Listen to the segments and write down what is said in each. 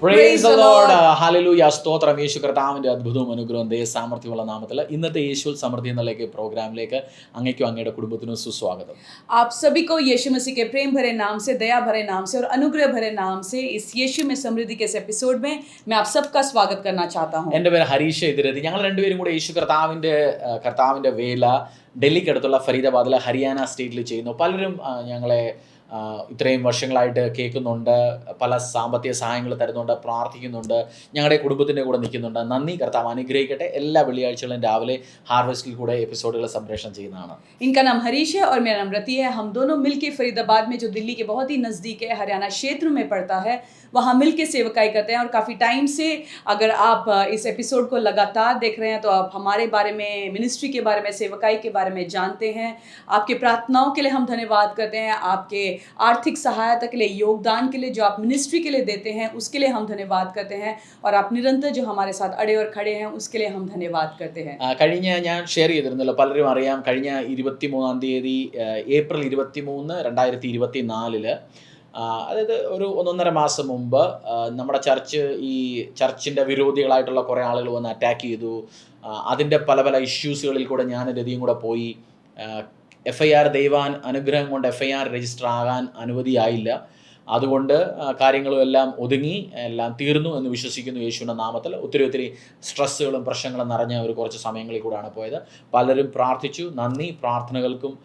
Praise the Lord. Hallelujah. സ്തോത്രം. യേശു കർത്താവിന്റെ അത്ഭുതവും അനുഗ്രഹവും ദയ സാമർത്ഥ്യമുള്ള നാമത്തിൽ ഇന്നത്തെ യേശു സമൃദ്ധി എന്നുള്ള പ്രോഗ്രാമിലേക്ക് അങ്ങേക്കും അങ്ങയുടെ കുടുംബത്തിനും സുസ്വാഗതം. आप सभी को यीशु मसीह के प्रेम भरे नाम से, दया भरे नाम से और अनुग्रह भरे नाम से इस यीशु में समृद्धि के इस एपिसोड में मैं आप सबका स्वागत करना चाहता हूं. എൻ്റെ പേര് ഹരീഷ് ഇതിരതി. ഞങ്ങൾ രണ്ടുപേരും കൂടെ യേശു കർത്താവിന്റെ വേല ഡൽഹിക്കടുത്തുള്ള ഫരീദാബാദിലെ ഹരിയാന സ്റ്റേറ്റിൽ ചെയ്യുന്നു. പലരും ഞങ്ങളെ ഇത്രയും വർഷങ്ങളായിട്ട് കേൾക്കുന്നുണ്ട്, പല സാമ്പത്തിക സഹായങ്ങൾ തരുന്നുണ്ട്, പ്രാർത്ഥിക്കുന്നുണ്ട്, ഞങ്ങളുടെ കുടുംബത്തിൻ്റെ കൂടെ നിൽക്കുന്നുണ്ട്. നന്ദി. കർത്താവ് അനുഗ്രഹിക്കട്ടെ. എല്ലാ വെള്ളിയാഴ്ചകളും രാവിലെ ഹാർവെസ്റ്റിൽ കൂടെ എപ്പിസോഡുകൾ സംപ്രേഷണം ചെയ്യുന്നതാണ്. इनका नाम हरीश है और मेरा नाम रति है. हम दोनों मिलके फरीदाबाद में, जो दिल्ली के बहुत ही नज़दीक है, हरियाणा क्षेत्र में पड़ता है, वहाँ मिलके सेवकाई करते हैं. और काफ़ी टाइम से अगर आप इस एपिसोड को लगातार देख रहे हैं तो आप हमारे बारे में, मिनिस्ट्री के बारे में, सेवकाई के बारे में जानते हैं. आपके प्रार्थनाओं के लिए हम धन्यवाद करते हैं. आपके आर्थिक सहायता के लिए, योगदान के लिए, जो आप मिनिस्ट्री के लिए देते हैं, उसके लिए हम धन्यवाद करते हैं. और आप निरंतर जो हमारे साथ अड़े और खड़े हैं, उसके लिए हम धन्यवाद करते हैं. കഴിഞ്ഞ ഞാൻ ഷെയർ ചെയ്തിരുന്നല്ലോ, പലരും അറിയാം, കഴിഞ്ഞ 23-ാം തീയതി ഏപ്രിൽ 23, 2024, അതായത് ഒരു 1.5 മാസം മുമ്പ് നമ്മുടെ ചർച്ചിൻ്റെ വിരോധികളായിട്ടുള്ള കുറേ ആളുകൾ വന്ന് അറ്റാക്ക് ചെയ്തു. അതിൻ്റെ പല ഇഷ്യൂസുകളിൽ കൂടെ ഞാൻ രതിയും കൂടെ പോയി. FIR ദൈവാൻ അനുഗ്രഹം കൊണ്ട് FIR രജിസ്റ്റർ ആകാൻ അനുമതിയായില്ല. അതുകൊണ്ട് കാര്യങ്ങളും എല്ലാം ഒതുങ്ങി, എല്ലാം തീർന്നു എന്ന് വിശ്വസിക്കുന്നു യേശുവിൻ്റെ നാമത്തിൽ. ഒത്തിരി സ്ട്രെസ്സുകളും പ്രശ്നങ്ങളും നിറഞ്ഞ ഒരു കുറച്ച് സമയങ്ങളിൽ കൂടെയാണ് പോയത്. പലരും പ്രാർത്ഥിച്ചു. നന്ദി. പ്രാർത്ഥനകൾക്കും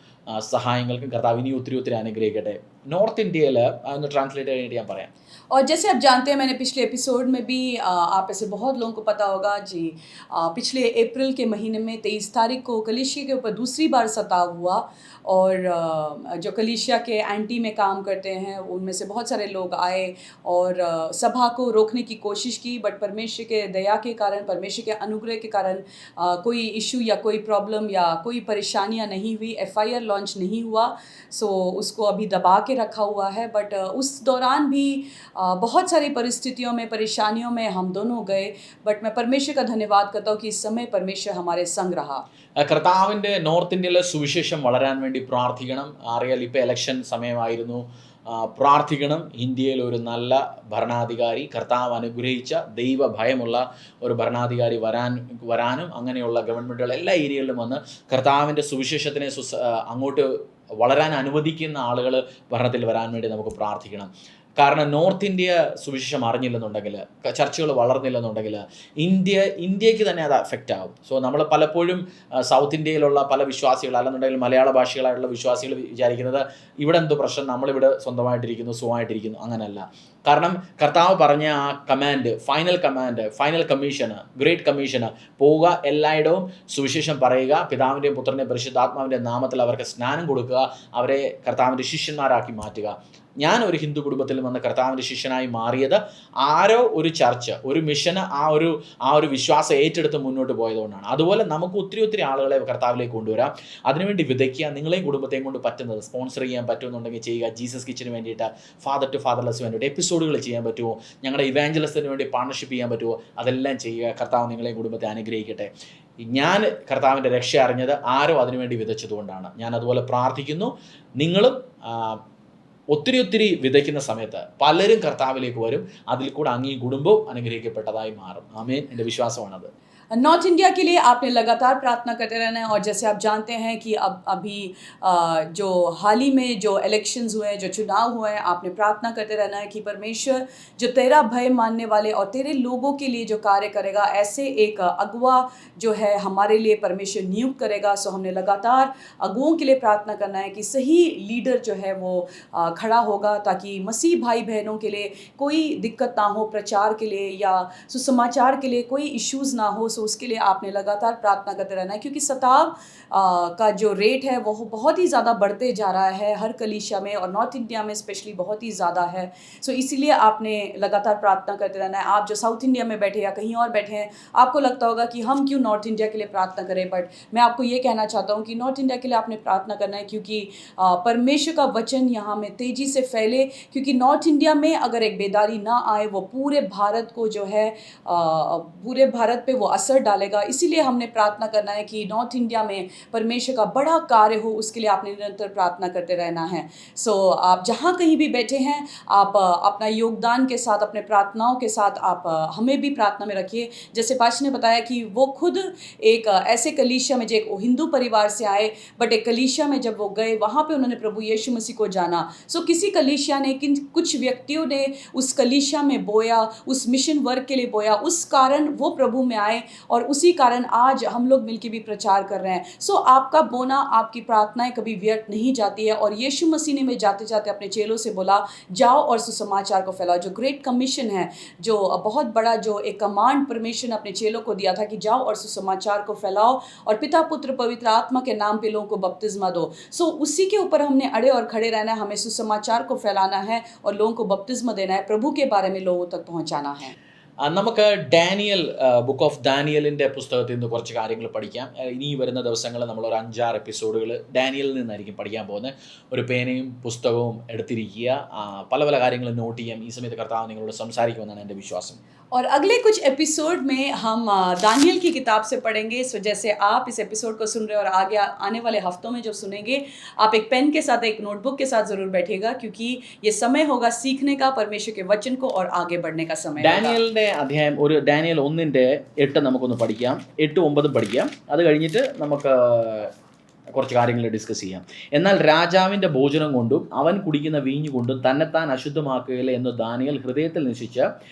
സഹായങ്ങൾക്കും കർത്താവ് ഇനി ഒത്തിരി അനുഗ്രഹിക്കട്ടെ. നോർത്ത് ഇന്ത്യയിൽ ഒന്ന് ട്രാൻസ്ലേറ്റ് ചെയ്യാനായിട്ട് ഞാൻ പറയാം. और जैसे आप जानते हैं, मैंने पिछले एपिसोड में भी आप ऐसे बहुत लोगों को पता होगा जी, पिछले अप्रैल के महीने में 23 तारीख को कलीसिया के ऊपर दूसरी बार सताव हुआ. और जो कलीसिया के एंटी में काम करते हैं, उनमें से बहुत सारे लोग आए और सभा को रोकने की कोशिश की. बट परमेश्वर के दया के कारण, परमेश्वर के अनुग्रह के कारण कोई इशू या कोई प्रॉब्लम या कोई परेशानियां नहीं हुई. FIR लॉन्च नहीं हुआ. सो उसको अभी दबा के रखा हुआ है. बट उस दौरान भी बहुत सारी परिस्थितियों में, परेशानियों में हम दोनों गए. बट मैं परमेश्वर का धन्यवाद करता हूँ कि इस समय परमेश्वर हमारे संग रहा. കർത്താവിൻ്റെ നോർത്ത് ഇന്ത്യയിലെ സുവിശേഷം വളരാൻ വേണ്ടി പ്രാർത്ഥിക്കണം. അറിയാൽ, ഇപ്പോൾ ഇലക്ഷൻ സമയമായിരുന്നു. പ്രാർത്ഥിക്കണം. ഇന്ത്യയിൽ ഒരു നല്ല ഭരണാധികാരി, കർത്താവ് അനുഗ്രഹിച്ച ദൈവ ഭയമുള്ള ഒരു ഭരണാധികാരി വരാനും അങ്ങനെയുള്ള ഗവൺമെൻറ്റുകൾ എല്ലാ ഏരിയകളിലും വന്ന് കർത്താവിൻ്റെ സുവിശേഷത്തിനെ അങ്ങോട്ട് വളരാൻ അനുവദിക്കുന്ന ആളുകൾ ഭരണത്തിൽ വരാൻ വേണ്ടി നമുക്ക് പ്രാർത്ഥിക്കണം. കാരണം നോർത്ത് ഇന്ത്യ സുവിശേഷം അറിഞ്ഞില്ലെന്നുണ്ടെങ്കിൽ, ചർച്ചകൾ വളർന്നില്ലെന്നുണ്ടെങ്കിൽ ഇന്ത്യക്ക് തന്നെ അത് അഫക്റ്റ് ആകും. സോ നമ്മൾ പലപ്പോഴും സൗത്ത് ഇന്ത്യയിലുള്ള പല വിശ്വാസികൾ, അല്ലെന്നുണ്ടെങ്കിൽ മലയാള ഭാഷകളായിട്ടുള്ള വിശ്വാസികൾ വിചാരിക്കുന്നത് ഇവിടെ എന്തോ പ്രശ്നം, നമ്മളിവിടെ സ്വന്തമായിട്ടിരിക്കുന്നു, സുഖമായിട്ടിരിക്കുന്നു. അങ്ങനല്ല. കാരണം കർത്താവ് പറഞ്ഞ ആ ഫൈനൽ കമ്മീഷന്, ഗ്രേറ്റ് കമ്മീഷന്, പോവുക, എല്ലായിടവും സുവിശേഷം പറയുക, പിതാവിൻ്റെയും പുത്രൻ്റെയും പരിശുദ്ധാത്മാവിൻ്റെ നാമത്തിൽ അവർക്ക് സ്നാനം കൊടുക്കുക, അവരെ കർത്താവിൻ്റെ ശിഷ്യന്മാരാക്കി മാറ്റുക. ഞാൻ ഒരു ഹിന്ദു കുടുംബത്തിൽ വന്ന് കർത്താവിൻ്റെ ശിഷ്യനായി മാറിയത് ആരോ ഒരു ചർച്ച്, ഒരു മിഷന് ആ ഒരു വിശ്വാസം ഏറ്റെടുത്ത് മുന്നോട്ട് പോയതുകൊണ്ടാണ്. അതുപോലെ നമുക്ക് ഒത്തിരി ആളുകളെ കർത്താവിലേക്ക് കൊണ്ടുവരാം. അതിനുവേണ്ടി വിതയ്ക്കുക. നിങ്ങളെയും കുടുംബത്തെയും കൊണ്ട് പറ്റുന്നത് സ്പോൺസർ ചെയ്യാൻ പറ്റുമെന്നുണ്ടെങ്കിൽ ചെയ്യുക. ജീസസ് കിച്ചന് വേണ്ടിയിട്ട്, ഫാദർ ടു ഫാദർലെസ് വേണ്ടിയിട്ട് എപ്പിസോഡുകൾ ചെയ്യാൻ പറ്റുമോ, ഞങ്ങളുടെ ഇവാഞ്ചലിസത്തിന് വേണ്ടി പാർട്ണർഷിപ്പ് ചെയ്യാൻ പറ്റുമോ, അതെല്ലാം ചെയ്യുക. കർത്താവ് നിങ്ങളെയും കുടുംബത്തെ അനുഗ്രഹിക്കട്ടെ. ഞാൻ കർത്താവിൻ്റെ രക്ഷ അറിഞ്ഞത് ആരോ അതിനുവേണ്ടി വിതച്ചതുകൊണ്ടാണ്. ഞാൻ അതുപോലെ പ്രാർത്ഥിക്കുന്നു. നിങ്ങളും ഒത്തിരി വിതയ്ക്കുന്ന സമയത്ത് പലരും കർത്താവിലേക്ക് വരും. അതിൽ കൂടെ അങ്ങ് കുടുംബവും അനുഗ്രഹിക്കപ്പെട്ടതായി മാറും. ആമേൻ. എൻ്റെ വിശ്വാസമാണത്. नॉर्थ इंडिया के लिए आपने लगातार प्रार्थना करते रहना है. और जैसे आप जानते हैं कि अभी जो हाल ही में जो इलेक्शंस हुए हैं, जो चुनाव हुए हैं, आपने प्रार्थना करते रहना है कि परमेश्वर जो तेरा भय मानने वाले और तेरे लोगों के लिए जो कार्य करेगा, ऐसे एक अगुआ जो है हमारे लिए परमेश्वर नियुक्त करेगा. सो हमने लगातार अगुओं के लिए प्रार्थना करना है कि सही लीडर जो है वो खड़ा होगा, ताकि मसीह भाई बहनों के लिए कोई दिक्कत ना हो, प्रचार के लिए या सुसमाचार के लिए कोई इश्यूज़ ना हो. सो उसके लिए आपने लगातार प्रार्थना करते रहना है, क्योंकि सताव का जो रेट है वो बहुत ही ज़्यादा बढ़ते जा रहा है हर कलीसिया में, और नॉर्थ इंडिया में स्पेशली बहुत ही ज़्यादा है. सो इसीलिए आपने लगातार प्रार्थना करते रहना है. आप जो साउथ इंडिया में बैठे या कहीं और बैठे हैं, आपको लगता होगा कि हम क्यों नॉर्थ इंडिया के लिए प्रार्थना करें. बट मैं आपको ये कहना चाहता हूँ कि नॉर्थ इंडिया के लिए आपने प्रार्थना करना है, क्योंकि परमेश्वर का वचन यहाँ में तेज़ी से फैले. क्योंकि नॉर्थ इंडिया में अगर एक बेदारी ना आए, वो पूरे भारत को जो है, पूरे भारत पे वो असर डालेगा। इसीलिए हमने प्रार्थना करना है कि नॉर्थ इंडिया में परमेश्वर का बड़ा कार्य हो, उसके लिए आपने निरंतर प्रार्थना करते रहना है। आप जहाँ कहीं भी बैठे हैं, आप अपना योगदान के साथ, अपने प्रार्थनाओं के साथ आप हमें भी प्रार्थना में रखिए। जैसे पास्टर ने बताया कि वो खुद एक ऐसे कलीसिया में, जो एक हिंदू परिवार से आए, बट एक कलीसिया में जब वो गए, वहाँ पे उन्होंने प्रभु यीशु मसीह को जाना। किसी कलीसिया ने, कुछ व्यक्तियों ने उस कलीसिया में बोया, उस मिशन वर्क के लिए बोया, उस कारण वो प्रभु में आए, और उसी कारण आज हम लोग मिलकर भी प्रचार कर रहे हैं। आपका बोना, आपकी प्रार्थनाएं कभी व्यर्थ नहीं जाती है। और यीशु मसीह ने में जाते जाते अपने चेलों से बोला, जाओ और सुसमाचार को फैलाओ। जो ग्रेट कमीशन है, जो बहुत बड़ा जो एक कमांड परमेश्वर ने अपने चेलों को दिया था कि जाओ और सुसमाचार को फैलाओ और पिता पुत्र पवित्र आत्मा के नाम पे लोगों को बपतिस्मा दो। उसी के ऊपर हमने अड़े और खड़े रहना है। हमें सुसमाचार को फैलाना है और लोगों को बपतिस्मा देना है, प्रभु के बारे में लोगों तक पहुंचाना है। നമുക്ക് ഡാനിയൽ, ബുക്ക് ഓഫ് ഡാനിയലിൻ്റെ പുസ്തകത്തിൽ നിന്ന് കുറച്ച് കാര്യങ്ങൾ പഠിക്കാം. ഇനി വരുന്ന ദിവസങ്ങളിൽ നമ്മളൊരു 5-6 എപ്പിസോഡുകൾ ഡാനിയലിൽ നിന്നായിരിക്കും പഠിക്കാൻ പോകുന്നത്. ഒരു പേനയും പുസ്തകവും എടുത്തിരിക്കുക, പല പല കാര്യങ്ങൾ നോട്ട് ചെയ്യാം. ഈ സമയത്ത് കർത്താവ് നിങ്ങളോട് സംസാരിക്കുമെന്നാണ് എൻ്റെ വിശ്വാസം. और अगले कुछ एपिसोड में हम दानियल की किताब से पढ़ेंगे। जैसे आप इस एपिसोड को सुन रहे हो और आगे आने वाले हफ्तों में जब सुनेंगे, आप एक पेन के साथ, एक नोटबुक के साथ ज़रूर बैठिएगा, क्योंकि ये समय होगा सीखने का, परमेश्वर के वचन को, और आगे बढ़ने का समय। ഡാനിയലിൻ്റെ അധ്യായം, ഒരു ഡാനിയൽ 1:8 നമുക്കൊന്ന് പഠിക്കാം, 8-9 പഠിക്കാം. അത് കഴിഞ്ഞിട്ട് നമുക്ക് കുറച്ച് കാര്യങ്ങൾ ഡിസ്കസ് ചെയ്യാം. എന്നാൽ രാജാവിൻ്റെ ഭോജനം കൊണ്ടും അവൻ കുടിക്കുന്ന വീഞ്ഞു കൊണ്ടും തന്നെത്താൻ അശുദ്ധമാക്കുകയില്ല എന്ന് ദാനിയേൽ ഹൃദയത്തിൽ നിശ്ചയിച്ച്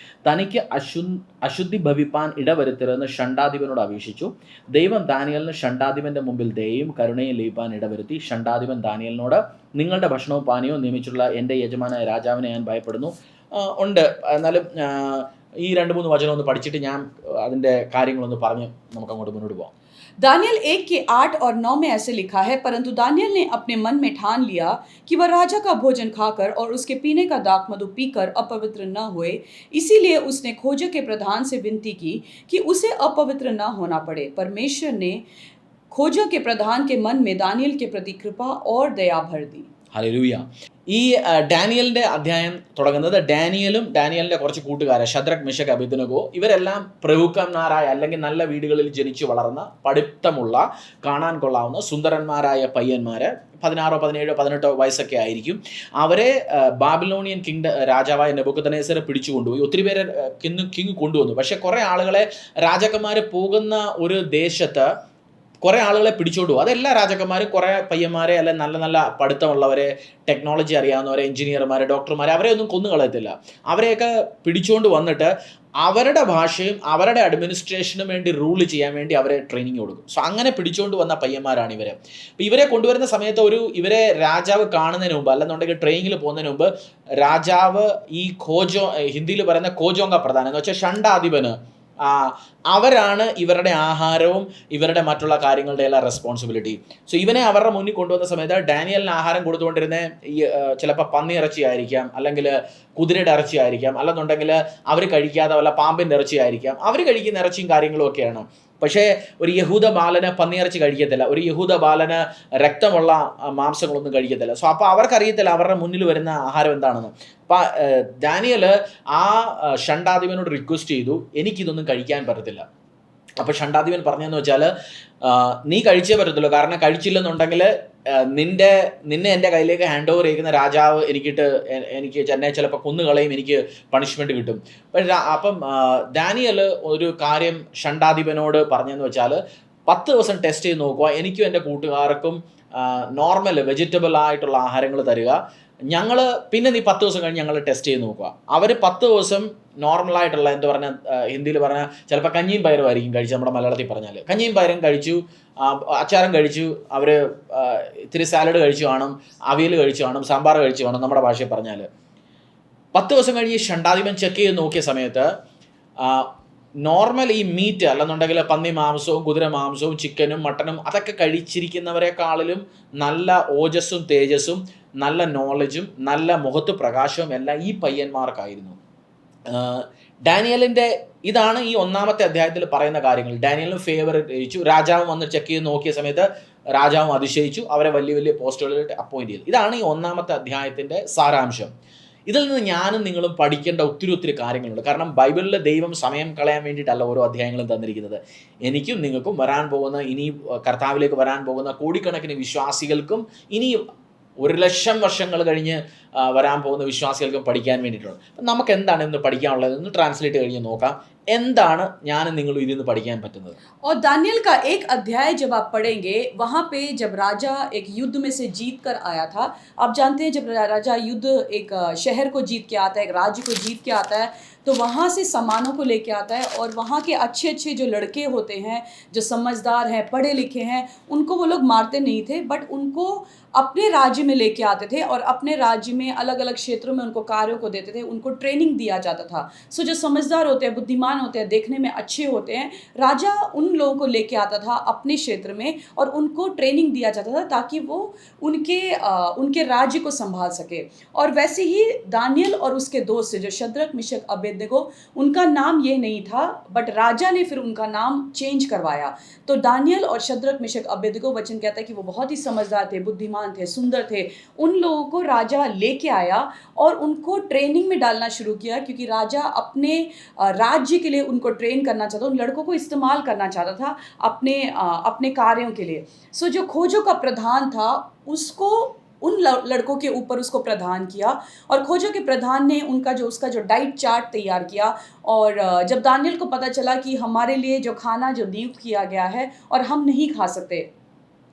തനിക്ക് അശുദ്ധി ഭവിപ്പാൻ ഇടവരുത്തരുതെന്ന് ഷണ്ഡാധിപനോട് അപേക്ഷിച്ചു. ദൈവം ദാനിയേലിന് ഷണ്ഡാധിപൻ്റെ മുമ്പിൽ ദയയും കരുണയും ലഭിപ്പാൻ ഇടവരുത്തി. ഷണ്ഡാധിപൻ ദാനിയേലിനോട്, നിങ്ങളുടെ ഭക്ഷണവും പാനീയവും നിയമിച്ചിട്ടുള്ള എൻ്റെ യജമാനായ രാജാവിനെ ഞാൻ ഭയപ്പെടുന്നു. ഉണ്ട്, എന്നാലും ഈ 2-3 വചനം ഒന്ന് പഠിച്ചിട്ട് ഞാൻ അതിൻ്റെ കാര്യങ്ങളൊന്ന് പറഞ്ഞ് നമുക്ക് അങ്ങോട്ട് മുന്നോട്ട് പോകാം. दानियल 1 के 8 और 9 में ऐसे लिखा है, परंतु दानियल ने अपने मन में ठान लिया कि वह राजा का भोजन खाकर और उसके पीने का दाख मधु पीकर अपवित्र न होए। इसीलिए उसने खोजे के प्रधान से विनती की कि उसे अपवित्र न होना पड़े। परमेश्वर ने खोजों के प्रधान के मन में दानियल के प्रति कृपा और दया भर दी। ഹല്ലേലൂയ. ഈ ഡാനിയലിൻ്റെ അധ്യായം തുടങ്ങുന്നത് ഡാനിയലും ഡാനിയലിൻ്റെ കുറച്ച് കൂട്ടുകാരെ ഷദ്രക്, മെശക്, അബേദ്നെഗോ, ഇവരെല്ലാം പ്രഭുക്കന്മാരായ അല്ലെങ്കിൽ നല്ല വീടുകളിൽ ജനിച്ചു വളർന്ന പഠിത്തമുള്ള, കാണാൻ കൊള്ളാവുന്ന സുന്ദരന്മാരായ പയ്യന്മാർ, 16, 17, 18 വയസ്സൊക്കെ ആയിരിക്കും. അവരെ ബാബിലോണിയൻ രാജാവായ നെബൂഖദ്നേസർ പിടിച്ചു കൊണ്ടുപോയി. ഒത്തിരി പേരെ കിങ് കൊണ്ടുവന്നു. പക്ഷേ കുറേ ആളുകളെ, രാജാക്കന്മാർ പോകുന്ന ഒരു ദേശത്ത് കുറേ ആളുകളെ പിടിച്ചോണ്ട് പോകും. അതെല്ലാ രാജാക്കന്മാരും കുറേ പയ്യന്മാരെ, അല്ലെങ്കിൽ നല്ല നല്ല പഠിത്തമുള്ളവരെ, ടെക്നോളജി അറിയാവുന്നവരെ, എഞ്ചിനീയർമാരെ, ഡോക്ടർമാരെ, അവരെ ഒന്നും കൊന്നു കളയത്തില്ല. അവരെയൊക്കെ പിടിച്ചുകൊണ്ട് വന്നിട്ട് അവരുടെ ഭാഷയും അവരുടെ അഡ്മിനിസ്ട്രേഷനും വേണ്ടി റൂൾ ചെയ്യാൻ വേണ്ടി അവരെ ട്രെയിനിങ് കൊടുക്കും. അങ്ങനെ പിടിച്ചുകൊണ്ട് വന്ന പയ്യന്മാരാണ് ഇവർ. അപ്പോൾ ഇവരെ കൊണ്ടുവരുന്ന സമയത്ത് ഇവരെ രാജാവ് കാണുന്നതിന് മുമ്പ്, അല്ലെന്നുണ്ടെങ്കിൽ ട്രെയിനിങ്ങിൽ പോകുന്നതിന് മുമ്പ്, രാജാവ് ഈ ഹിന്ദിയിൽ പറയുന്ന കോജോങ്ക പ്രധാനം എന്ന് വെച്ചാൽ ഷണ്ഡാധിപന്, അവരാണ് ഇവരുടെ ആഹാരവും ഇവരുടെ മറ്റുള്ള കാര്യങ്ങളുടെ എല്ലാം റെസ്പോൺസിബിലിറ്റി. ഇവനെ അവരുടെ മുന്നിൽ കൊണ്ടുവന്ന സമയത്ത് ഡാനിയലിന് ആഹാരം കൊടുത്തുകൊണ്ടിരുന്ന ചിലപ്പോൾ പന്നി ഇറച്ചി ആയിരിക്കാം, അല്ലെങ്കിൽ കുതിരയുടെ ഇറച്ചി ആയിരിക്കാം, അല്ലെന്നുണ്ടെങ്കിൽ അവർ കഴിക്കാതെ വല്ല പാമ്പിൻ്റെ ഇറച്ചി ആയിരിക്കാം. അവർ കഴിക്കുന്ന ഇറച്ചിയും കാര്യങ്ങളും ഒക്കെയാണ്. പക്ഷേ ഒരു യഹൂദ ബാലന് പന്നിയിറച്ചി കഴിക്കത്തില്ല, ഒരു യഹൂദ ബാലന് രക്തമുള്ള മാംസങ്ങളൊന്നും കഴിക്കത്തില്ല. അപ്പോൾ അവർക്കറിയത്തില്ല അവരുടെ മുന്നിൽ വരുന്ന ആഹാരം എന്താണെന്ന്. അപ്പം ഡാനിയൽ ആ ഷണ്ഡാധിപനോട് റിക്വസ്റ്റ് ചെയ്തു, എനിക്കിതൊന്നും കഴിക്കാൻ പറ്റത്തില്ല. അപ്പോൾ ഷണ്ഡാധിപൻ പറഞ്ഞതെന്ന് വെച്ചാൽ, നീ കഴിച്ചേ പറ്റത്തുള്ളൂ, കാരണം കഴിച്ചില്ലെന്നുണ്ടെങ്കിൽ നിന്നെ എൻ്റെ കയ്യിലേക്ക് ഹാൻഡ് ഓവർ ചെയ്യുന്ന രാജാവ് എനിക്ക് എന്നെ ചിലപ്പോൾ കൊന്നുകളയും, എനിക്ക് പണിഷ്മെൻറ്റ് കിട്ടും. അപ്പം ദാനിയൽ ഒരു കാര്യം ഷണ്ഡാധിപനോട് പറഞ്ഞതെന്ന് വെച്ചാൽ, 10 ദിവസം ടെസ്റ്റ് ചെയ്ത് നോക്കുക, എനിക്കും എൻ്റെ കൂട്ടുകാർക്കും നോർമൽ വെജിറ്റബിൾ ആയിട്ടുള്ള ആഹാരങ്ങൾ തരിക, പിന്നെ നീ 10 ദിവസം കഴിഞ്ഞ് ഞങ്ങൾ ടെസ്റ്റ് ചെയ്ത് നോക്കുക. അവർ 10 ദിവസം നോർമലായിട്ടുള്ള, എന്താ പറഞ്ഞാൽ, ഹിന്ദിയിൽ പറഞ്ഞാൽ ചിലപ്പോൾ കഞ്ഞിയും പയറും ആയിരിക്കും കഴിച്ചു, നമ്മുടെ മലയാളത്തിൽ പറഞ്ഞാൽ കഞ്ഞിയും പയറും കഴിച്ചു, അച്ചാരം കഴിച്ചു, അവർ ഇത്തിരി സാലഡ് കഴിച്ചു കാണും, അവിയൽ കഴിച്ചു കാണും, സാമ്പാർ കഴിച്ചു കാണും, നമ്മുടെ ഭാഷയിൽ പറഞ്ഞാൽ. 10 ദിവസം കഴിഞ്ഞ് ഷണ്ഡാധിപൻ ചെക്ക് ചെയ്ത് നോക്കിയ സമയത്ത് നോർമൽ ഈ മീറ്റ്, അല്ലെന്നുണ്ടെങ്കിൽ പന്നി മാംസവും കുതിര മാംസവും ചിക്കനും മട്ടനും അതൊക്കെ കഴിച്ചിരിക്കുന്നവരെക്കാളിലും നല്ല ഓജസ്സും തേജസ്സും നല്ല നോളജും നല്ല മുഖത്ത് പ്രകാശവും എല്ലാം ഈ പയ്യന്മാർക്കായിരുന്നു. ഡാനിയലിൻ്റെ ഇതാണ് ഈ 1-ാമത്തെ അധ്യായത്തിൽ പറയുന്ന കാര്യങ്ങൾ. ഡാനിയലിന് ഫേവർ കഴിച്ചു, രാജാവ് വന്ന് ചെക്ക് ചെയ്ത് നോക്കിയ സമയത്ത് രാജാവും അതിശയിച്ചു, അവരെ വലിയ വലിയ പോസ്റ്റുകളിൽ അപ്പോയിന്റ് ചെയ്തു. ഇതാണ് ഈ 1-ാമത്തെ അധ്യായത്തിൻ്റെ സാരാംശം. ഇതിൽ നിന്ന് ഞാനും നിങ്ങളും പഠിക്കേണ്ട ഒത്തിരി കാര്യങ്ങളുണ്ട്. കാരണം ബൈബിളിൽ ദൈവം സമയം കളയാൻ വേണ്ടിയിട്ടല്ല ഓരോ അധ്യായങ്ങളും തന്നിരിക്കുന്നത്. എനിക്കും നിങ്ങൾക്കും വരാൻ പോകുന്ന, ഇനി കർത്താവിലേക്ക് വരാൻ പോകുന്ന കോടിക്കണക്കിന് വിശ്വാസികൾക്കും, ഇനി 1,00,000 വർഷങ്ങൾ കഴിഞ്ഞ് വരാൻ പോകുന്ന വിശ്വാസികൾക്കും പഠിക്കാൻ വേണ്ടിയിട്ടുണ്ട്. അപ്പം നമുക്ക് എന്താണ് ഇന്ന് പഠിക്കാനുള്ളത് എന്ന് ട്രാൻസ്ലേറ്റ് കഴിഞ്ഞ് നോക്കാം. എന്താണ് ഞാനും നിങ്ങളും ഇതിൽ നിന്ന് പഠിക്കാൻ പറ്റുന്നത്? और दानियल का एक अध्याय जब आप पढ़ेंगे, वहाँ पे जब राजा एक युद्ध में से जीत कर आया था, आप जानते हैं जब राजा युद्ध एक शहर को जीत के आता है, एक राज्य को जीत के आता है, तो वहाँ से सामानों को लेके आता है, और वहाँ के अच्छे जो लड़के होते हैं, जो समझदार हैं, पढ़े लिखे हैं, उनको वो लोग मारते नहीं थे, बट उनको अपने राज्य में लेके आते थे और अपने राज्य में अलग अलग क्षेत्रों में उनको कार्यों को देते थे, उनको ट्रेनिंग दिया जाता था. सो जो समझदार होते हैं, बुद्धिमान होते हैं, देखने में अच्छे होते हैं, राजा उन लोगों को लेके आता था अपने क्षेत्र में और उनको ट्रेनिंग दिया जाता था ताकि वो उनके राज्य को संभाल सके. और वैसे ही दानियल और उसके दोस्त जो शद्रक मिशक अबेदnego, उनका नाम ये नहीं था, बट राजा ने फिर उनका नाम चेंज करवाया. तो दानियल और शद्रक मिशक अबेदnego, वचन कहता है कि वो बहुत ही समझदार थे, बुद्धिमान थे, सुंदर थे. उन लोगों को राजा लेके आया और उनको ट्रेनिंग में डालना शुरू किया, क्योंकि राजा अपने राज्य के लिए उनको ट्रेन करना चाहता था, उन लड़कों को इस्तेमाल करना चाहता था अपने कार्यों के लिए. सो जो खोजों का प्रधान था, उसको उन लड़कों के ऊपर उसको प्रधान किया, और खोजों के प्रधान ने उसका जो डाइट चार्ट तैयार किया. और जब दानियल को पता चला कि हमारे लिए जो खाना जो नियुक्त किया गया है और हम नहीं खा सकते,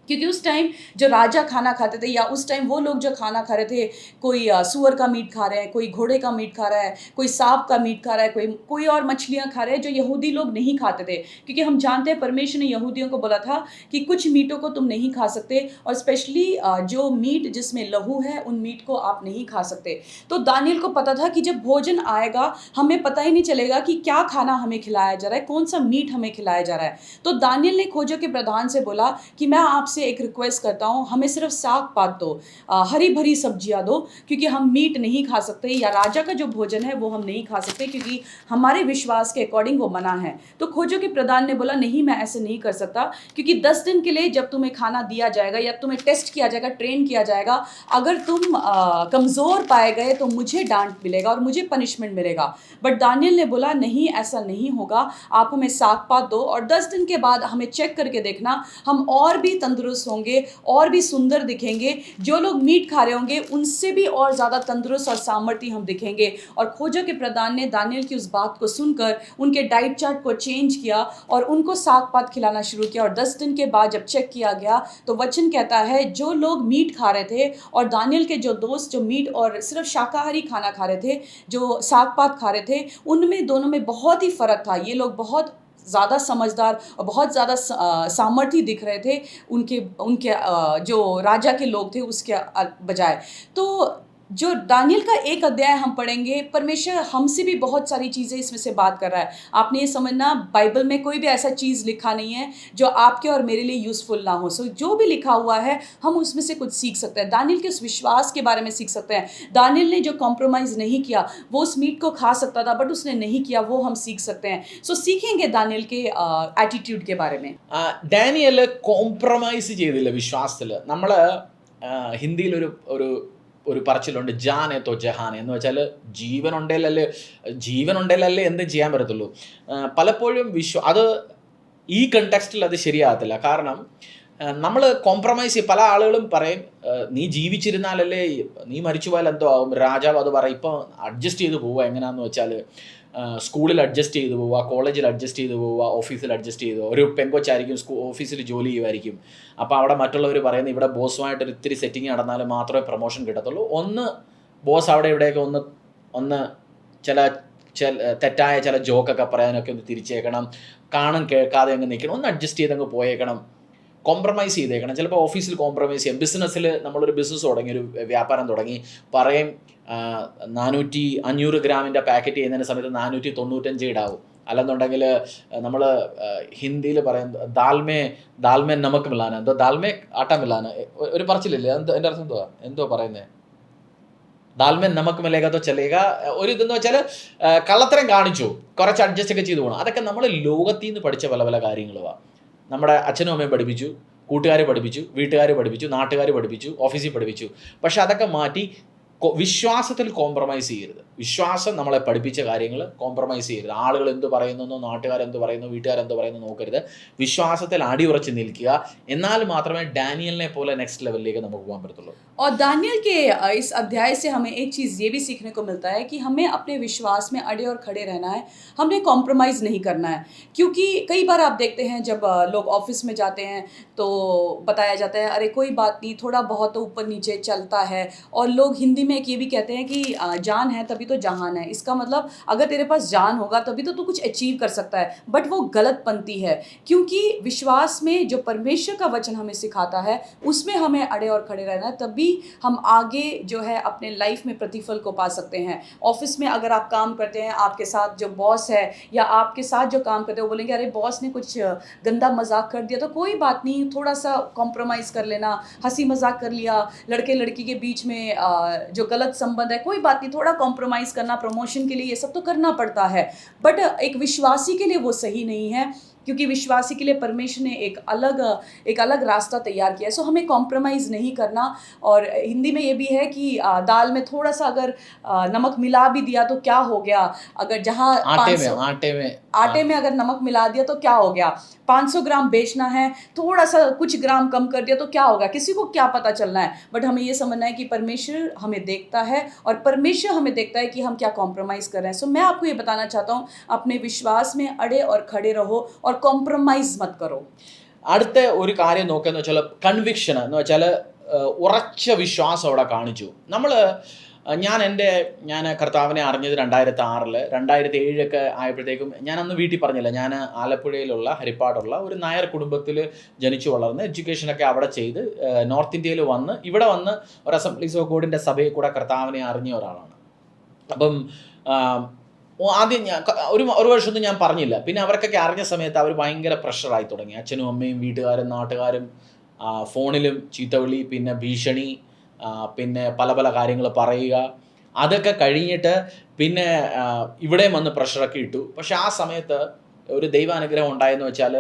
क्योंकि उस टाइम जो राजा खाना खाते थे, या उस टाइम वो लोग जो खाना खा रहे थे, कोई सूअर का मीट खा रहे हैं, कोई घोड़े का मीट खा रहा है, कोई सांप का मीट खा रहा है, कोई और मछलियाँ खा रहे हैं, जो यहूदी लोग नहीं खाते थे. क्योंकि हम जानते हैं परमेश्वर ने यहूदियों को बोला था कि कुछ मीटों को तुम नहीं खा सकते, और स्पेशली जो मीट जिसमें लहू है, उन मीट को आप नहीं खा सकते. तो दानियल को पता था कि जब भोजन आएगा, हमें पता ही नहीं चलेगा कि क्या खाना हमें खिलाया जा रहा है, कौन सा मीट हमें खिलाया जा रहा है. तो दानियल ने खोजों के प्रधान से बोला कि मैं आपसे एक रिक्वेस्ट करता हूँ, हमें सिर्फ साग पात दो, हरी भरी सब्जियाँ दो, क्योंकि हम मीट नहीं खा सकते, या राजा का जो भोजन है वो हम नहीं खा सकते, क्योंकि हमारे विश्वास के अकॉर्डिंग वो मना है. तो खोजों के प्रधान ने बोला नहीं, मैं ऐसे नहीं कर सकता, क्योंकि 10 दिन के लिए जब तुम्हें खाना दिया जाएगा या तुम्हें टेस्ट किया जाएगा, ट्रेन किया जाएगा, अगर तुम कमज़ोर पाए गए तो मुझे डांट मिलेगा और मुझे पनिशमेंट मिलेगा. बट दानियल ने बोला नहीं, ऐसा नहीं होगा, आप हमें साग पात दो, और 10 दिन के बाद हमें चेक करके देखना, हम और भी तंदुरुस्त होंगे, और भी सुंदर दिखेंगे, जो लोग मीट खा रहे होंगे उनसे भी और ज़्यादा तंदुरुस्त और सामर्थ्य हम दिखेंगे. और खोजों के प्रधान ने दानियल की उस बात को सुनकर उनके डाइट चार्ट को चेंज किया और उनको साग पात खिलाना शुरू किया. और 10 दिन के बाद जब चेक किया गया, तो वचन कहता है जो लोग मीट खा रहे थे और दानियल के जो दोस्त जो मीट और सिर्फ शाकाहारी खाना खा रहे थे, जो साग पात खा रहे थे, उनमें दोनों में बहुत ही फ़र्क था. ये लोग बहुत ज़्यादा समझदार और बहुत ज़्यादा सामर्थ्य दिख रहे थे उनके जो राजा के लोग थे उसके बजाय. तो जो दानियल का एक अध्याय हम पढ़ेंगे, परमेश्वर हमसे भी बहुत सारी चीज़ें इसमें से बात कर रहा है. आपने ये समझना, बाइबल में कोई भी ऐसा चीज़ लिखा नहीं है जो आपके और मेरे लिए यूज़फुल ना हो. सो जो भी लिखा हुआ है हम उसमें से कुछ सीख सकते हैं. दानियल के उस विश्वास के बारे में सीख सकते हैं. दानियल ने जो कॉम्प्रोमाइज़ नहीं किया, वो उस मीट को खा सकता था बट उसने नहीं किया, वो हम सीख सकते हैं. सो सीखेंगे दानियल के एटीट्यूड के बारे में. ഡാനിയൽ കോംപ്രമൈസ് ചെയ്തില്ല വിശ്വാസത്തിൽ. നമ്മൾ ഹിന്ദിയിൽ ഒരു പറച്ചിലുണ്ട്, ജാനെ തോ ജഹാനെ, എന്ന് വെച്ചാൽ ജീവനുണ്ടേലല്ലേ എന്തും ചെയ്യാൻ പറ്റത്തുള്ളൂ. പലപ്പോഴും അത് ഈ കണ്ടെക്സ്റ്റിൽ അത് ശരിയാകത്തില്ല. കാരണം നമ്മൾ കോംപ്രമൈസ് ചെയ്യും. പല ആളുകളും പറയും നീ ജീവിച്ചിരുന്നാലല്ലേ, നീ മരിച്ചു പോയാൽ എന്തോ ആവും. രാജാവ് അത് പറയും. ഇപ്പോൾ അഡ്ജസ്റ്റ് ചെയ്ത് പോവുക എങ്ങനെയാണെന്ന് വെച്ചാൽ, സ്കൂളിൽ അഡ്ജസ്റ്റ് ചെയ്ത് പോവുക, കോളേജിൽ അഡ്ജസ്റ്റ് ചെയ്ത് പോവുക, ഓഫീസിൽ അഡ്ജസ്റ്റ് ചെയ്ത് പോവുക. ഒരു പെങ്കൊച്ചായിരിക്കും, ഓഫീസിൽ ജോലി ചെയ്യുമായിരിക്കും. അപ്പോൾ അവിടെ മറ്റുള്ളവർ പറയുന്നത് ഇവിടെ ബോസുമായിട്ടൊരു ഇത്തിരി സെറ്റിങ് നടന്നാൽ മാത്രമേ പ്രൊമോഷൻ കിട്ടത്തുള്ളൂ. ഒന്ന് ബോസ് അവിടെ ഇവിടെയൊക്കെ ഒന്ന് ചില തെറ്റായ ചില ജോക്കൊക്കെ പറയാനൊക്കെ ഒന്ന് തിരിച്ചേക്കണം, കാണും കേൾക്കാതെ അങ്ങ് നിൽക്കണം, ഒന്ന് അഡ്ജസ്റ്റ് ചെയ്ത് അങ്ങ് പോയേക്കണം, കോംപ്രമൈസ് ചെയ്തേക്കണം. ചിലപ്പോൾ ഓഫീസിൽ കോംപ്രമൈസ് ചെയ്യാം. ബിസിനസ്സിൽ നമ്മളൊരു ബിസിനസ് തുടങ്ങി, ഒരു വ്യാപാരം തുടങ്ങി, പറയും 400-500 ഗ്രാമിൻ്റെ പാക്കറ്റ് ചെയ്യുന്നതിന് സമയത്ത് 495 ഇടാവും. അല്ലെന്നുണ്ടെങ്കിൽ നമ്മൾ ഹിന്ദിയിൽ പറയും ദാൽമേ നമക്ക് മിലാന, എന്തോ ദാൽമേ ആട്ട മിലാന, ഒരു പറച്ചിലില്ലേ, എൻ്റെ അർത്ഥം എന്തോ പറയുന്നത്, ദാൽമേ നമക്ക് മിലേഗതോ ചലേഗ, ഒരു ഇതെന്ന് വെച്ചാൽ കള്ളത്തരം കാണിച്ചു, കുറച്ച് അഡ്ജസ്റ്റ് ഒക്കെ ചെയ്തു പോകണം. അതൊക്കെ നമ്മൾ ലോകത്തിൽ നിന്ന് പഠിച്ച പല പല കാര്യങ്ങളുമാണ്. നമ്മുടെ അച്ഛനും അമ്മയും പഠിപ്പിച്ചു, കൂട്ടുകാർ പഠിപ്പിച്ചു, വീട്ടുകാർ പഠിപ്പിച്ചു, നാട്ടുകാർ പഠിപ്പിച്ചു, ഓഫീസിൽ പഠിപ്പിച്ചു. പക്ഷെ അതൊക്കെ മാറ്റി വിശ്വാസത്തിൽ കോംപ്രമൈസ് ചെയ്യരുത്. വിശ്വാസം നമ്മളെ പഠിപ്പിച്ച കാര്യങ്ങൾ കോംപ്രമൈസ് ചെയ്യരുത്. ആളുകൾ എന്ത് പറയുന്നു, നാട്ടുകാരെന്ത് പറയുന്നു, വീട്ടുകാരെന്ത് പറയുന്നു നോക്കരുത്. വിശ്വാസത്തിൽ അടിയുറച്ച് നിൽക്കുക. എന്നാൽ മാത്രമേ ഡാനിയലിനെ പോലെ നെക്സ്റ്റ് ലെവലിലേക്ക് നമുക്ക് പോകാൻ പറ്റത്തുള്ളൂ. और दानियल के इस अध्याय से हमें एक चीज़ ये भी सीखने को मिलता है कि हमें अपने विश्वास में अड़े और खड़े रहना है, हमें कॉम्प्रोमाइज़ नहीं करना है। क्योंकि कई बार आप देखते हैं जब लोग ऑफिस में जाते हैं तो बताया जाता है अरे कोई बात नहीं, थोड़ा बहुत तो ऊपर नीचे चलता है। और लोग हिंदी में एक ये भी कहते हैं कि जान है तभी तो जहान है। इसका मतलब अगर तेरे पास जान होगा तभी तो तू कुछ अचीव कर सकता है, बट वो गलत पंथी है। क्योंकि विश्वास में जो परमेश्वर का वचन हमें सिखाता है उसमें हमें अड़े और खड़े रहना है, तभी हम आगे जो है अपने लाइफ में प्रतिफल को पा सकते हैं। ऑफिस में अगर आप काम करते हैं, आपके साथ जो बॉस है या आपके साथ जो काम करते हैं वो बोलेंगे अरे बॉस ने कुछ गंदा मजाक कर दिया, तो कोई बात नहीं, थोड़ा सा कॉम्प्रोमाइज़ कर लेना, हंसी मजाक कर लिया, लड़के लड़की के बीच में जो गलत संबंध है कोई बात नहीं, थोड़ा कॉम्प्रोमाइज़ करना प्रमोशन के लिए ये सब तो करना पड़ता है। बट एक विश्वासी के लिए वो सही नहीं है, क्योंकि विश्वासी के लिए परमेश्वर ने एक अलग रास्ता तैयार किया है। सो हमें कॉम्प्रोमाइज़ नहीं करना। और हिंदी में ये भी है कि दाल में थोड़ा सा अगर नमक मिला भी दिया तो क्या हो गया, अगर जहाँ आटे में अगर नमक मिला दिया तो क्या हो गया, 500 ग्राम बेचना है, थोड़ा सा कुछ ग्राम कम कर दिया तो क्या होगा, किसी को क्या पता चलना है। बट हमें ये समझना है कि परमेश्वर हमें देखता है और परमेश्वर हमें देखता है कि हम क्या कॉम्प्रोमाइज़ कर रहे हैं। सो मैं आपको ये बताना चाहता हूँ, अपने विश्वास में अड़े और खड़े रहो और कॉम्प्रोमाइज़ मत करो। അടുത്ത ഒരു കാര്യം നോക്കുകയെന്ന് വെച്ചാൽ കൺവിക്ഷൻ എന്ന് വെച്ചാൽ ഉറച്ച വിശ്വാസം അവിടെ കാണിച്ചു. ഞാൻ കർത്താവിനെ അറിഞ്ഞത് 2006 2007 ആയപ്പോഴത്തേക്കും ഞാൻ അന്ന് വീട്ടിൽ പറഞ്ഞില്ല, ഞാൻ ആലപ്പുഴയിലുള്ള ഹരിപ്പാടുള്ള ഒരു നായർ കുടുംബത്തിൽ ജനിച്ചു വളർന്ന് എഡ്യൂക്കേഷനൊക്കെ അവിടെ ചെയ്ത് നോർത്ത് ഇന്ത്യയിൽ വന്ന് ഇവിടെ വന്ന് ഒരു അസംബ്ലീസ് ഓഫ് ഗോഡിൻ്റെ സഭയിൽ കൂടെ കർത്താവിനെ അറിഞ്ഞ ഒരാളാണ്. അപ്പം ആദ്യം ഒരു വർഷമൊന്നും ഞാൻ പറഞ്ഞില്ല. പിന്നെ അവർക്കൊക്കെ അറിഞ്ഞ സമയത്ത് അവർ ഭയങ്കര പ്രഷറായി തുടങ്ങി. അച്ഛനും അമ്മയും വീട്ടുകാരും നാട്ടുകാരും ഫോണിലും ചീത്തവിളി, പിന്നെ ഭീഷണി, പിന്നെ പല പല കാര്യങ്ങൾ പറയുക. അതൊക്കെ കഴിഞ്ഞിട്ട് പിന്നെ ഇവിടെയും വന്ന് പ്രഷറൊക്കെ ഇട്ടു. പക്ഷെ ആ സമയത്ത് ഒരു ദൈവാനുഗ്രഹം ഉണ്ടായെന്ന് വെച്ചാൽ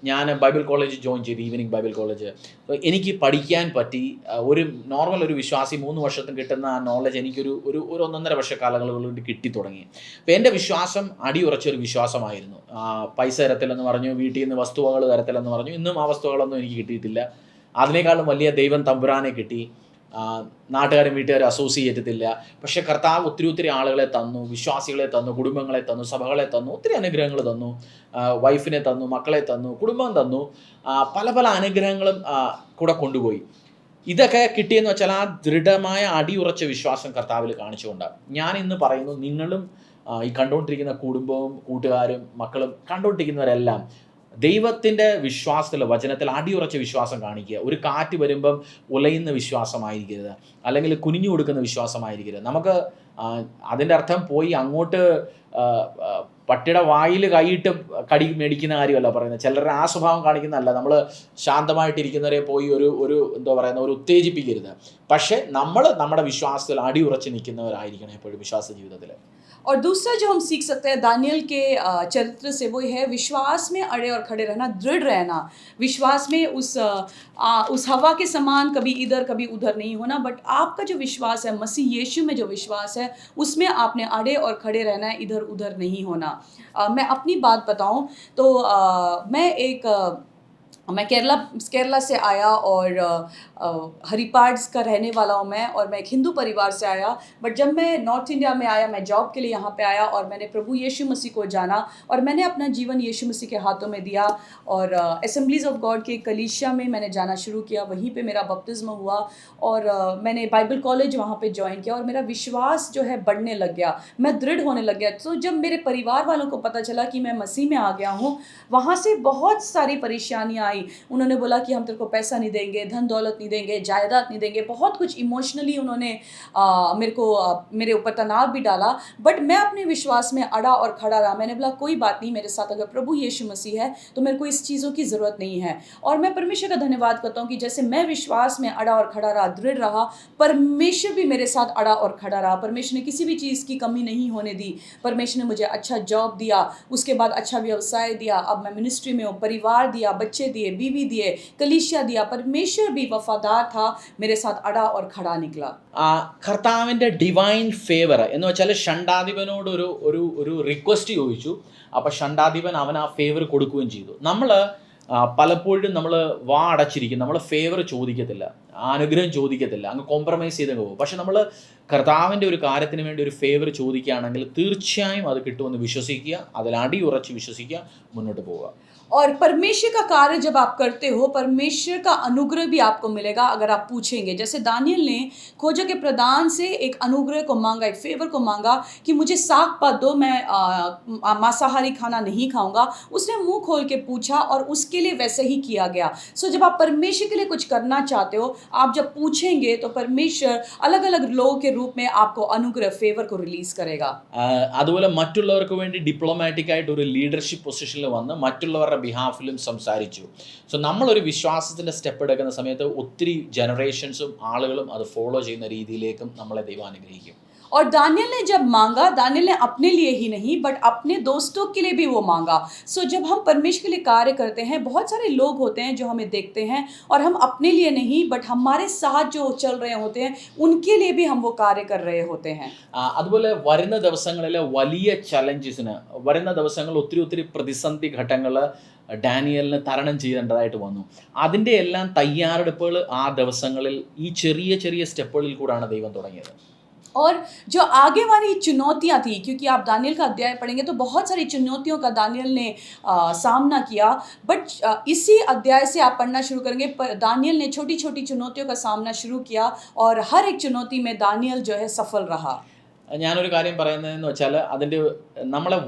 ഞാൻ ബൈബിൾ കോളേജ് ജോയിൻ ചെയ്തു, ഈവനിങ് ബൈബിൾ കോളേജ്. എനിക്ക് പഠിക്കാൻ പറ്റി. ഒരു നോർമൽ ഒരു വിശ്വാസി 3 വർഷത്തിൽ കിട്ടുന്ന ആ നോളജ് എനിക്കൊരു 1.5 വർഷക്കാലങ്ങൾ കൊണ്ട് കിട്ടി തുടങ്ങി. അപ്പോൾ എൻ്റെ വിശ്വാസം അടിയുറച്ചൊരു വിശ്വാസമായിരുന്നു. പൈസ തരത്തില്ലെന്ന് പറഞ്ഞു, വീട്ടിൽ നിന്ന് വസ്തുവകൾ തരത്തില്ലെന്ന് പറഞ്ഞു. ഇന്നും ആ വസ്തുവകളൊന്നും എനിക്ക് കിട്ടിയിട്ടില്ല. അതിനേക്കാളും വലിയ ദൈവം തമ്പുരാനെ കിട്ടി. നാട്ടുകാരും വീട്ടുകാരും അസോസിയേറ്റ് ചെയ്തില്ല. പക്ഷേ കർത്താവ് ഒത്തിരി ആളുകളെ തന്നു, വിശ്വാസികളെ തന്നു, കുടുംബങ്ങളെ തന്നു, സഭകളെ തന്നു, ഒത്തിരി അനുഗ്രഹങ്ങൾ തന്നു. വൈഫിനെ തന്നു, മക്കളെ തന്നു, കുടുംബം തന്നു, പല പല അനുഗ്രഹങ്ങളും കൂടെ കൊണ്ടുപോയി. ഇതൊക്കെ കിട്ടിയെന്ന് വെച്ചാൽ ആ ദൃഢമായ അടിയുറച്ച വിശ്വാസം കർത്താവിൽ കാണിച്ചുകൊണ്ടാണ്. ഞാൻ ഇന്ന് പറയുന്നു, നിങ്ങളും ഈ കണ്ടുകൊണ്ടിരിക്കുന്ന കുടുംബവും കൂട്ടുകാരും മക്കളും കണ്ടുകൊണ്ടിരിക്കുന്നവരെല്ലാം ദൈവത്തിൻ്റെ വിശ്വാസത്തിൽ, വചനത്തിൽ അടിയുറച്ച വിശ്വാസം കാണിക്കുക. ഒരു കാറ്റ് വരുമ്പം ഉലയുന്ന വിശ്വാസമായിരിക്കരുത്, അല്ലെങ്കിൽ കുനിഞ്ഞു കൊടുക്കുന്ന വിശ്വാസമായിരിക്കരുത്. നമുക്ക് അതിൻ്റെ അർത്ഥം പോയി അങ്ങോട്ട് പട്ടിയുടെ വായിൽ കൈയിട്ട് കടി മേടിക്കുന്ന കാര്യമല്ല പറയുന്നത്. ചിലരുടെ ആ സ്വഭാവം കാണിക്കുന്നതല്ല. നമ്മൾ ശാന്തമായിട്ടിരിക്കുന്നവരെ പോയി ഒരു എന്താ പറയുന്ന ഒരു ഉത്തേജിപ്പിക്കരുത്. പക്ഷേ നമ്മൾ നമ്മുടെ വിശ്വാസത്തിൽ അടിയുറച്ച് നിൽക്കുന്നവരായിരിക്കണം എപ്പോഴും വിശ്വാസ ജീവിതത്തിൽ. और दूसरा जो हम सीख सकते हैं दानियल के चरित्र से, वो है विश्वास में अड़े और खड़े रहना, दृढ़ रहना। विश्वास में उस हवा के समान कभी इधर कभी उधर नहीं होना, बट आपका जो विश्वास है, मसीह यीशु में जो विश्वास है, उसमें आपने अड़े और खड़े रहना है, इधर उधर नहीं होना। मैं अपनी बात बताऊं तो मैं केरला से आया और हरिपाड्स का रहने वाला हूँ मैं, और मैं एक हिंदू परिवार से आया। बट जब मैं नॉर्थ इंडिया में आया, मैं जॉब के लिए यहाँ पे आया और मैंने प्रभु यीशु मसीह को जाना और मैंने अपना जीवन यीशु मसीह के हाथों में दिया और असेंबलीज ऑफ गॉड के कलीसिया में मैंने जाना शुरू किया। वहीं पे मेरा बपतिस्म हुआ और मैंने बाइबल कॉलेज वहाँ पे ज्वाइन किया और मेरा विश्वास जो है बढ़ने लग गया, मैं दृढ़ होने लग गया। तो जब मेरे परिवार वालों को पता चला कि मैं मसीह में आ गया हूँ, वहाँ से बहुत सारी परेशानियाँ आई। उन्होंने बोला कि हम तेरे को पैसा नहीं देंगे, धन दौलत नहीं देंगे, जायदाद नहीं देंगे, बहुत कुछ इमोशनली उन्होंने मेरे ऊपर तनाव भी डाला। बट मैं अपने विश्वास में अड़ा और खड़ा रहा। मैंने बोला कोई बात नहीं, मेरे साथ अगर प्रभु यीशु मसीह है तो मेरे को इस चीज़ों की ज़रूरत नहीं है। और मैं परमेश्वर का धन्यवाद करता हूँ कि जैसे मैं विश्वास में अड़ा और खड़ा रहा, दृढ़ रहा, परमेश्वर भी मेरे साथ अड़ा और खड़ा रहा। परमेश्वर ने किसी भी चीज़ की कमी नहीं होने दी। परमेश्वर ने मुझे अच्छा जॉब दिया, उसके बाद अच्छा व्यवसाय दिया, अब मैं मिनिस्ट्री में हूँ, परिवार दिया, बच्चे दिए, दिए, बीवी दिए, कलीसिया दिया, परमेश्वर भी वफादार था, मेरे साथ अड़ा और खड़ा निकला। കർത്താവിൻ്റെ ഡിവൈൻ ഫേവർ എന്ന് വെച്ചാൽ ഷണ്ടാധിപനോട് ഒരു ഒരു ഒരു റിക്വസ്റ്റ് ചോദിച്ചു. അപ്പോൾ ഷണ്ടാധിപൻ അവൻ ആ ഫേവർ കൊടുക്കുകയും ചെയ്തു. നമ്മൾ പലപ്പോഴും നമ്മൾ വാ അടച്ചിരിക്കും, നമ്മൾ ഫേവർ ചോദിക്കത്തില്ല, അനുഗ്രഹം ചോദിക്കത്തില്ല, അങ്ങ് കോംപ്രമൈസ് ചെയ്തങ്ങ് പോകും. പക്ഷെ നമ്മൾ കർത്താവിൻ്റെ ഒരു കാര്യത്തിന് വേണ്ടി ഒരു ഫേവർ ചോദിക്കുകയാണെങ്കിൽ തീർച്ചയായും അത് കിട്ടുമെന്ന് വിശ്വസിക്കുക, അതിൽ അടിയുറച്ച് വിശ്വസിക്കുക, മുന്നോട്ട് പോവുക. और परमेश्वर का कार्य जब आप करते हो, परमेश्वर का अनुग्रह भी आपको मिलेगा अगर आप पूछेंगे। जैसे दानियल ने खोजों के प्रधान से एक अनुग्रह को मांगा, एक फेवर को मांगा कि मुझे साग पात दो, मैं मांसाहारी खाना नहीं खाऊंगा। उसने मुंह खोल के पूछा और उसके लिए वैसे ही किया गया। सो जब आप परमेश्वर के लिए कुछ करना चाहते हो, आप जब पूछेंगे तो परमेश्वर अलग अलग लोगों के रूप में आपको अनुग्रह, फेवर को रिलीज करेगा। അതുപോലെ മറ്റുള്ളവർക്ക് വേണ്ടി ഡിപ്ലോമാറ്റിക് ആയിട്ട് ഒരു ലീഡർഷിപ്പ് പൊസിഷനിൽ വന്ന് മറ്റുള്ളവരുടെ ബിഹാഫിലും സംസാരിച്ചു. സോ നമ്മളൊരു വിശ്വാസത്തിൻ്റെ സ്റ്റെപ്പ് എടുക്കുന്ന സമയത്ത് ഒത്തിരി ജനറേഷൻസും ആളുകളും അത് ഫോളോ ചെയ്യുന്ന രീതിയിലേക്കും നമ്മളെ ദൈവം അനുഗ്രഹിക്കും. और दानियल ने जब मांगा, दानियल ने अपने लिए ही नहीं बट अपने दोस्तों के लिए भी वो मांगा। सो जब हम परमेश्वर के लिए कार्य करते हैं, बहुत सारे लोग होते हैं जो हमें देखते हैं और हम अपने लिए नहीं बट हमारे साथ जो चल रहे होते हैं उनके लिए भी हम वो कार्य कर रहे होते हैं। അതുപോലെ വരുന്ന ദിവസങ്ങളിലെ വലിയ ചലഞ്ചസിന്, വരുന്ന ദിവസങ്ങളിൽ ഒത്തിരി ഒത്തിരി പ്രതിസന്ധി ഘട്ടങ്ങൾ ഡാനിയലിന് തരണം ചെയ്യേണ്ടതായിട്ട് വന്നു. അതിൻ്റെ എല്ലാം തയ്യാറെടുപ്പുകൾ ആ ദിവസങ്ങളിൽ ഈ ചെറിയ ചെറിയ സ്റ്റെപ്പുകളിൽ കൂടാണ് ദൈവം തുടങ്ങിയത്. और जो आगे वाली चुनौतियां थी, क्योंकि आप दानियल का अध्याय पढ़ेंगे तो बहुत सारी चुनौतियों का दानियल ने सामना किया, बट इसी अध्याय से आप पढ़ना शुरू करेंगे, दानियल ने छोटी छोटी चुनौतियों का सामना शुरू किया और हर एक चुनौती में दानियल जो है सफल रहा. ഞാനൊരു കാര്യം പറയുന്നതെന്ന് വെച്ചാൽ അതിൻ്റെ നമ്മളെ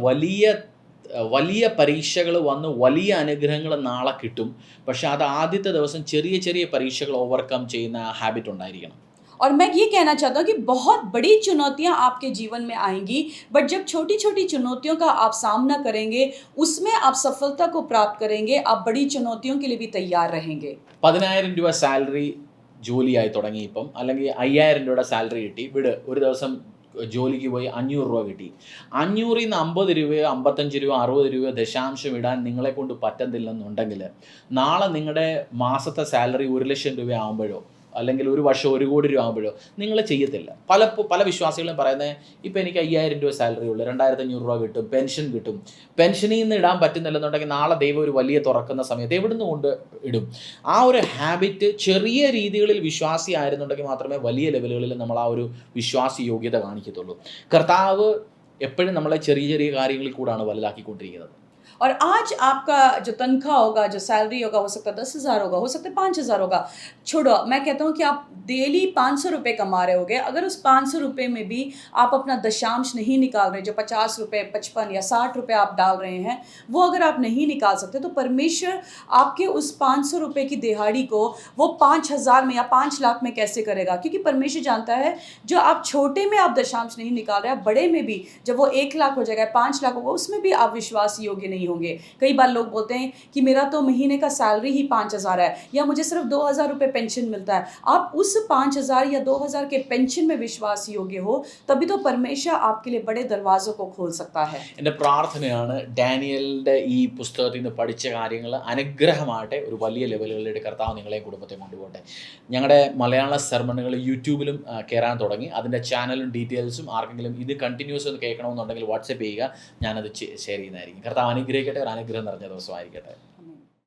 വലിയ പരീക്ഷകൾ വന്ന് വലിയ അനുഗ്രഹങ്ങൾ നാളെ കിട്ടും. പക്ഷെ അത് ആദ്യത്തെ ദിവസം ചെറിയ ചെറിയ പരീക്ഷകൾ ഓവർകം ചെയ്യുന്ന ഹാബിറ്റ് ഉണ്ടായിരിക്കണം. और मैं ये कहना चाहता हूँ कि बहुत बड़ी चुनौतियाँ आपके जीवन में आएंगी, बट जब छोटी छोटी चुनौतियों का आप सामना करेंगे, उसमें आप सफलता को प्राप्त करेंगे, आप बड़ी चुनौतियों के लिए भी तैयार रहेंगे. 10,000 രൂപ സാലറി ജോലിയായി തുടങ്ങി ഇപ്പം, അല്ലെങ്കിൽ 5,000 രൂപയുടെ സാലറി കിട്ടി, ഒരു ദിവസം ജോലിക്ക് പോയി 500 രൂപ കിട്ടി. 500-ൽ നിന്ന് 50 രൂപയോ 55 രൂപയോ 60 രൂപയോ ദശാംശം ഇടാൻ നിങ്ങളെ കൊണ്ട് പറ്റുന്നില്ലെന്നുണ്ടെങ്കിൽ നാളെ നിങ്ങളുടെ മാസത്തെ സാലറി 1,00,000 രൂപ ആകുമ്പോഴോ അല്ലെങ്കിൽ ഒരു വർഷം 1 കോടി രൂപ ആകുമ്പോഴോ നിങ്ങൾ ചെയ്യത്തില്ല. പല വിശ്വാസികളും പറയുന്നത് ഇപ്പോൾ എനിക്ക് 5,000 രൂപ സാലറി ഉള്ളൂ, 2,500 രൂപ കിട്ടും, പെൻഷൻ കിട്ടും. പെൻഷനിൽ നിന്ന് ഇടാൻ പറ്റുന്നില്ലെന്നുണ്ടെങ്കിൽ നാളെ ദൈവം ഒരു വലിയ തുറക്കുന്ന സമയത്ത് എവിടുന്ന് കൊണ്ട് ഇടും? ആ ഒരു ഹാബിറ്റ് ചെറിയ രീതികളിൽ വിശ്വാസി ആയിരുന്നുണ്ടെങ്കിൽ മാത്രമേ വലിയ ലെവലുകളിൽ നമ്മൾ ആ ഒരു വിശ്വാസി യോഗ്യത കാണിക്കത്തുള്ളൂ. കർത്താവ് എപ്പോഴും നമ്മളെ ചെറിയ ചെറിയ കാര്യങ്ങളിൽ കൂടാണ് വലുതാക്കിക്കൊണ്ടിരിക്കുന്നത്. और आज आपका जो तनख्वाह होगा, जो सैलरी होगा, हो सकता है 10,000 होगा, हो सकता है 5,000 होगा, छोड़ो, मैं कहता हूँ कि आप डेली 500 रुपये कमा रहे होगे, अगर उस 500 रुपये में भी आप अपना दशांश नहीं निकाल रहे, जो 50 रुपये, 55 या 60 रुपये आप डाल रहे हैं, वो अगर आप नहीं निकाल सकते तो परमेश्वर आपके उस 500 रुपये की दिहाड़ी को वो 5,000 में या 5 लाख में कैसे करेगा? क्योंकि परमेश्वर जानता है जो आप छोटे में आप दशांश नहीं निकाल रहे, आप बड़े में भी जब वो 1 लाख हो जाएगा, 5 लाख होगा, उसमें भी आप विश्वास योग्य नहीं होंगे. कई बार लोग बोलते हैं कि मेरा तो महीने का सैलरी ही 5,000 है या मुझे सिर्फ 2,000 रुपये पेंशन मिलता है. आप उस 5,000 या 2,000 के पेंशन में विश्वास योग्य हो, तभी तो परमेश्वर आपके लिए बड़े दरवाज़ों को खोल सकता है. എൻ്റെ പ്രാർത്ഥനയാണ് ഡാനിയലിൻ്റെ ഈ പുസ്തകത്തിൽ നിന്ന് പഠിച്ച കാര്യങ്ങൾ അനുഗ്രഹമായിട്ട് ഒരു വലിയ ലെവലുകളിലേക്ക് കർത്താവ് നിങ്ങളെയും കുടുംബത്തെ കൊണ്ടുപോകട്ടെ. ഞങ്ങളുടെ മലയാള സെർമണുകൾ യൂട്യൂബിലും കയറാൻ തുടങ്ങി. അതിൻ്റെ ചാനലും ഡീറ്റെയിൽസും ആർക്കെങ്കിലും ഇത് കണ്ടിന്യൂസ് ഒന്ന് കേൾക്കണമെന്നുണ്ടെങ്കിൽ വാട്സപ്പ് ചെയ്യുക, ഞാനത് ഷെയർ ചെയ്യുന്നതായിരിക്കും. കർത്താവ് അനുഗ്രഹിക്കട്ടെ. ഒരു അനുഗ്രഹം നിറഞ്ഞ ദിവസമായിരിക്കട്ടെ.